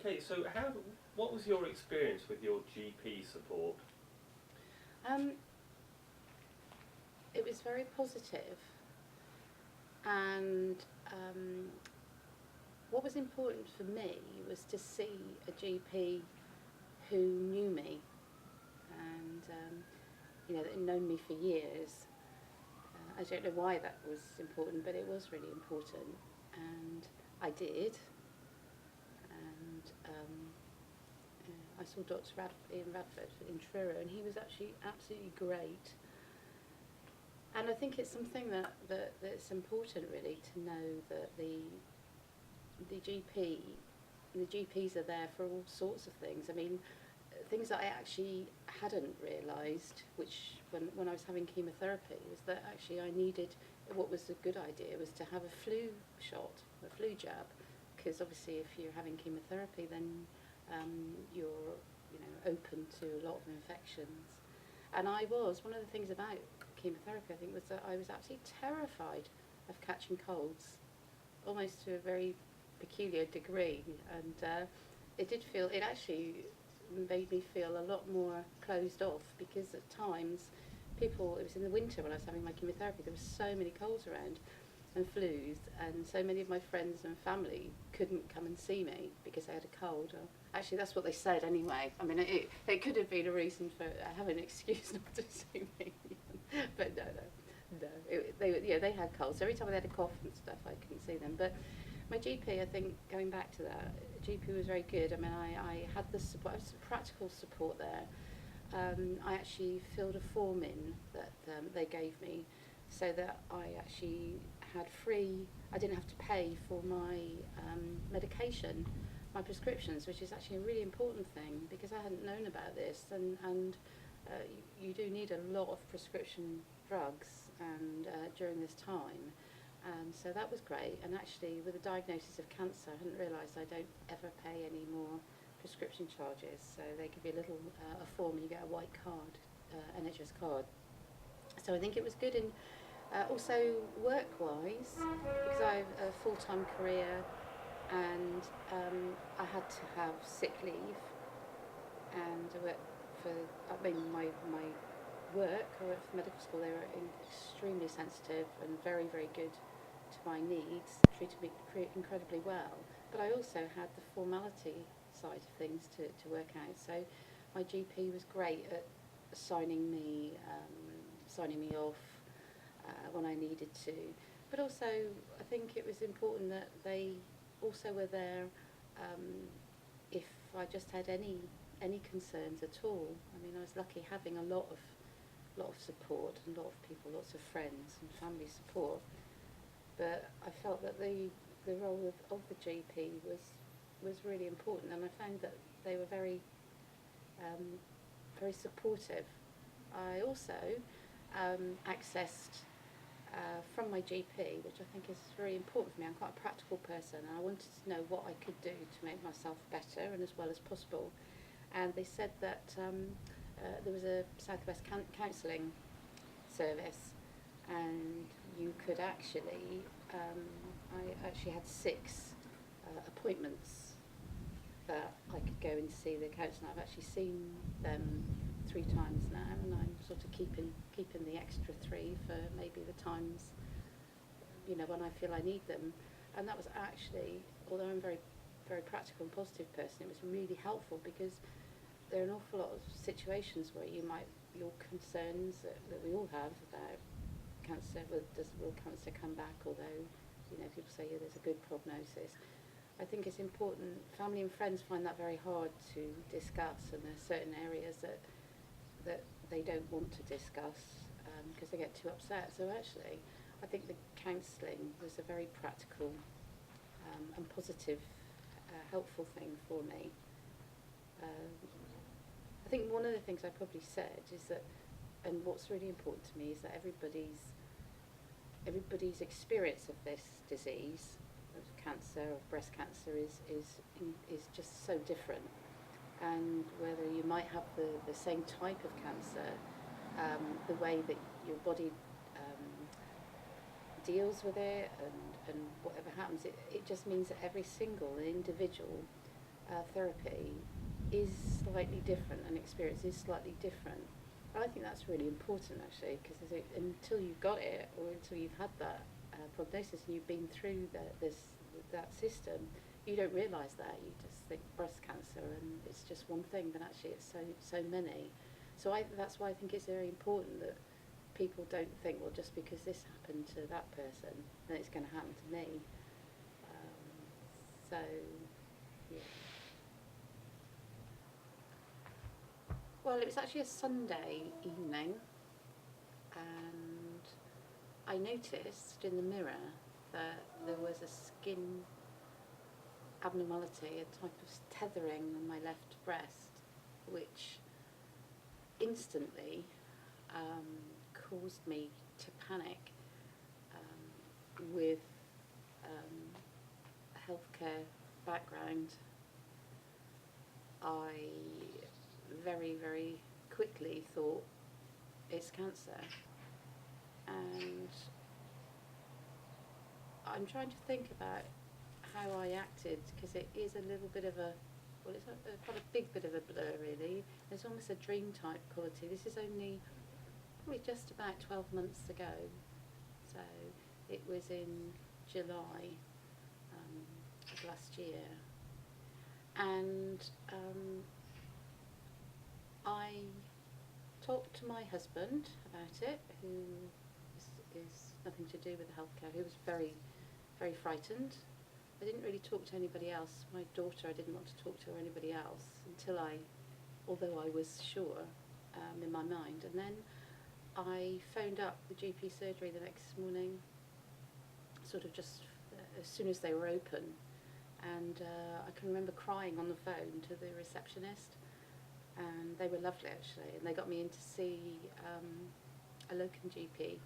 Okay, so what was your experience with your GP support? Um, it was very positive, and what was important for me was to see a GP who knew me and that had known me for years. I don't know why that was important, but it was really important, and I did. And I saw Dr. Ian Radford in Truro, and he was actually absolutely great. And I think it's something that's important, really, to know that the GP, the GPs are there for all sorts of things. I mean, things that I actually hadn't realised, which when I was having chemotherapy, was that actually I needed, what was a good idea was to have a flu shot, a flu jab, because obviously if you're having chemotherapy, then you're open to a lot of infections. And one of the things about chemotherapy, I think, was that I was absolutely terrified of catching colds, almost to a very peculiar degree. And it actually made me feel a lot more closed off, because at times it was in the winter when I was having my chemotherapy, there were so many colds around and flus, and so many of my friends and family couldn't come and see me because I had a cold. Or, actually, that's what they said anyway. I mean, it could have been a reason for having an excuse not to see me, but no. They had colds. So every time I had a cough and stuff, I couldn't see them. But my GP, I think, going back to that, GP was very good. I mean, I had the support, I was practical support there. I actually filled a form in that they gave me, so that I actually I didn't have to pay for my medication, my prescriptions, which is actually a really important thing, because I hadn't known about this, and you do need a lot of prescription drugs and during this time. So that was great, and actually with the diagnosis of cancer, I hadn't realised I don't ever pay any more prescription charges. So they give you a little a form, and you get a white card, NHS card. So I think it was good. In also work-wise, because I have a full-time career, and I had to have sick leave, and I worked my work, I worked for medical school. They were extremely sensitive and very, very good to my needs, treated me incredibly well. But I also had the formality side of things to work out. So my GP was great at signing me off when I needed to. But also, I think it was important that they also were there if I just had any concerns at all. I mean, I was lucky having a lot of support, and a lot of people, lots of friends and family support. But I felt that the role of the GP was really important, and I found that they were very very supportive. I also accessed from my GP, which I think is very important for me. I'm quite a practical person, and I wanted to know what I could do to make myself better and as well as possible. And they said that there was a Southwest counselling service, and you could actually, I actually had 6 appointments that I could go and see the counsellor. I've actually seen them 3 times now, and I'm sort of keeping the extra 3 for maybe the times, when I feel I need them. And that was actually, although I'm very, very practical and positive person, it was really helpful, because there are an awful lot of situations where your concerns that we all have about cancer, will cancer come back, although, people say, yeah, there's a good prognosis. I think it's important. Family and friends find that very hard to discuss, and there's certain areas that they don't want to discuss because they get too upset. So actually, I think the counselling was a very practical and positive, helpful thing for me. I think one of the things I probably said is that, and what's really important to me, is that everybody's experience of this disease, of cancer, of breast cancer, is just so different. And whether you might have the same type of cancer, the way that your body deals with it, and whatever happens, it just means that every single individual therapy is slightly different, and experience is slightly different. And I think that's really important actually, because until you've got it, or until you've had that prognosis and you've been through that system, you don't realise that. You just think breast cancer and it's just one thing, but actually it's so many. So that's why I think it's very important that people don't think, well, just because this happened to that person, then it's going to happen to me. So, yeah. Well, it was actually a Sunday evening, and I noticed in the mirror that there was a skin abnormality, a type of tethering on my left breast, which instantly caused me to panic. With a healthcare background, I very, very quickly thought it's cancer. And I'm trying to think about how I acted, because it is a little bit of it's quite a big bit of a blur really. It's almost a dream type quality. This is only probably just about 12 months ago. So it was in July of last year. And I talked to my husband about it, who is nothing to do with the healthcare, who was very, very frightened. I didn't really talk to anybody else. My daughter, I didn't want to talk to, or anybody else, until although I was sure in my mind. And then I phoned up the GP surgery the next morning, sort of just as soon as they were open. And I can remember crying on the phone to the receptionist. And they were lovely actually, and they got me in to see a locum GP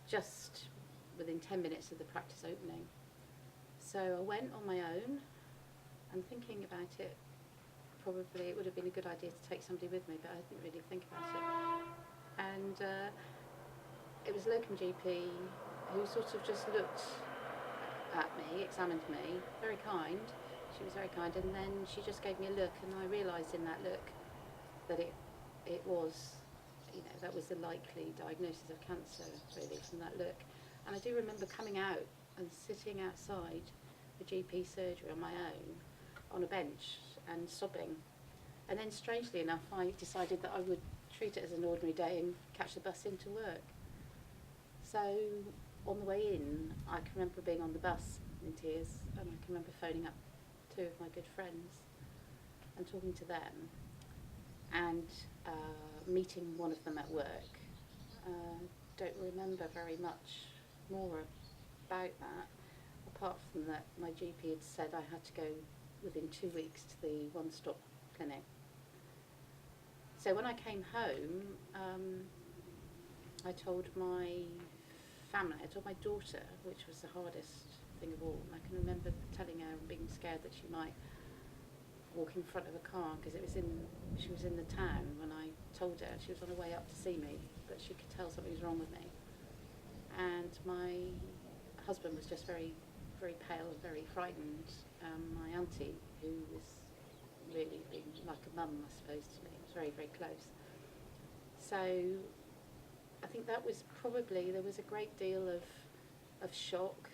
just within 10 minutes of the practice opening. So I went on my own, and thinking about it, probably it would have been a good idea to take somebody with me, but I didn't really think about it. And it was a locum GP who sort of just looked at me, examined me, very kind. She was very kind, and then she just gave me a look, and I realised in that look that it was, that was the likely diagnosis of cancer, really, from that look. And I do remember coming out and sitting outside the GP surgery on my own, on a bench, and sobbing. And then, strangely enough, I decided that I would treat it as an ordinary day and catch the bus into work. So, on the way in, I can remember being on the bus in tears, and I can remember phoning up two of my good friends and talking to them, and meeting one of them at work. Don't remember very much more about that, apart from that my GP had said I had to go within 2 weeks to the one-stop clinic. So when I came home, I told my family, I told my daughter, which was the hardest thing of all. I can remember telling her and being scared that she might walk in front of a car, because she was in the town when I told her. She was on her way up to see me, but she could tell something was wrong with me. And my husband was just very, very pale and very frightened. My auntie, who was really being like a mum, I suppose, to me, was very, very close. So I think that was probably, there was a great deal of shock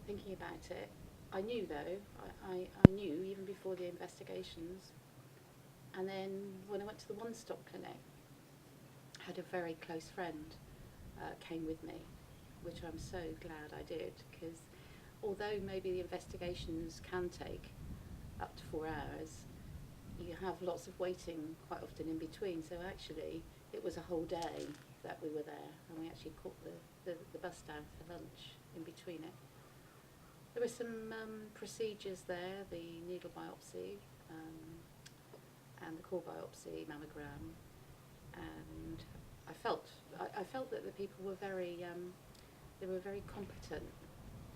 thinking about it. I knew though, I knew even before the investigations. And then when I went to the one-stop clinic, I had a very close friend came with me, which I'm so glad I did, because although maybe the investigations can take up to 4 hours, you have lots of waiting quite often in between. So actually it was a whole day that we were there, and we actually caught the bus down for lunch in between it. There were some procedures there, the needle biopsy and the core biopsy, mammogram, and I felt that the people were very competent.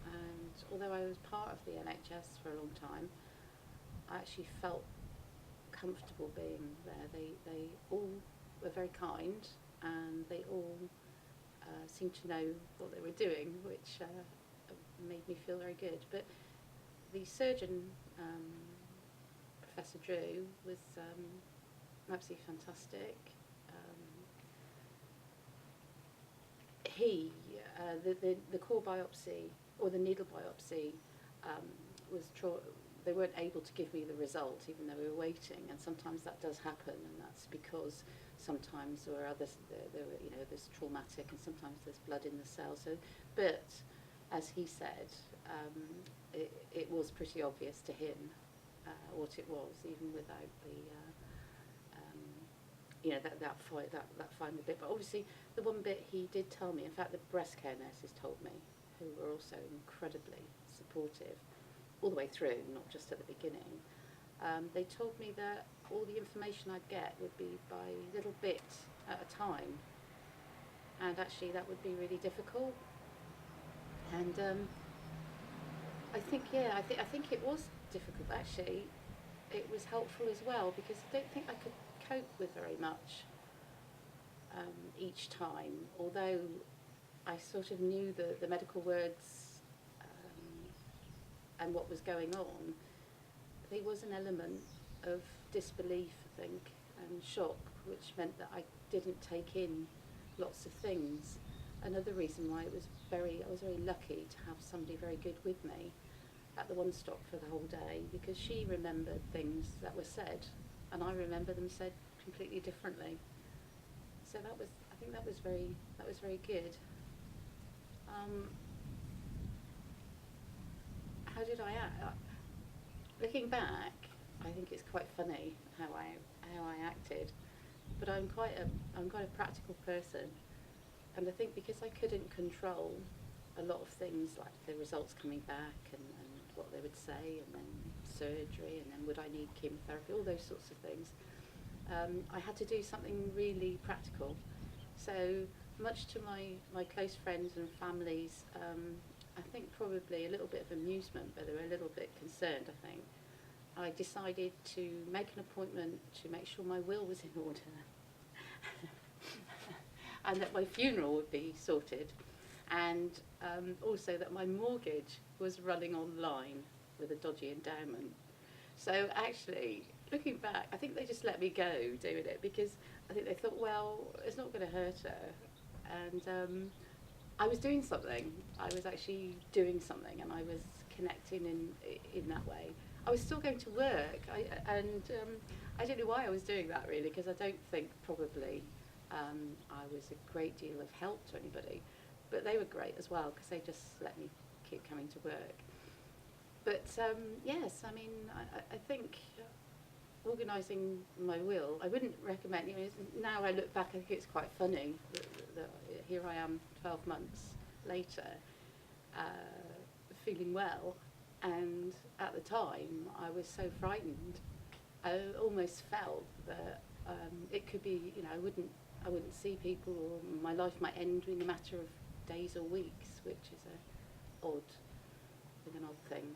And although I was part of the NHS for a long time, I actually felt comfortable being there. They all were very kind, and they all seemed to know what they were doing, which made me feel very good. But the surgeon Professor Drew was absolutely fantastic. The core biopsy or the needle biopsy was they weren't able to give me the result even though we were waiting, and sometimes that does happen, and that's because sometimes there are others there's traumatic, and sometimes there's blood in the cell. So, but as he said, it was pretty obvious to him what it was, even without the that final bit. But obviously, the one bit he did tell me, in fact, the breast care nurses told me, who were also incredibly supportive all the way through, not just at the beginning. They told me that all the information I'd get would be by little bits at a time, and actually that would be really difficult. And I think it was difficult. Actually, it was helpful as well, because I don't think I could cope with very much each time, although I sort of knew the medical words and what was going on. There was an element of disbelief, I think, and shock, which meant that I didn't take in lots of things. Another reason why I was very lucky to have somebody very good with me at the one stop for the whole day, because she remembered things that were said, and I remember them said completely differently. So I think that was very good. How did I act? Looking back, I think it's quite funny how I acted, but I'm quite a practical person, and I think because I couldn't control a lot of things like the results coming back and what they would say, and then surgery, and then would I need chemotherapy, all those sorts of things, I had to do something really practical. So much to my close friends and families, I think probably a little bit of amusement, but they were a little bit concerned, I think, I decided to make an appointment to make sure my will was in order and that my funeral would be sorted, and also that my mortgage was running online with a dodgy endowment. So actually, looking back, I think they just let me go doing it, because I think they thought, well, it's not going to hurt her. And I was doing something. I was actually doing something, and I was connecting in that way. I was still going to work, I don't know why I was doing that, really, because I don't think probably I was a great deal of help to anybody. But they were great as well, because they just let me keep coming to work. But yes, I mean, I think organising my will, I wouldn't recommend, now I look back, I think it's quite funny that here I am 12 months later, feeling well, and at the time I was so frightened. I almost felt that it could be, I wouldn't see people, or my life might end in a matter of days or weeks, which is an odd thing.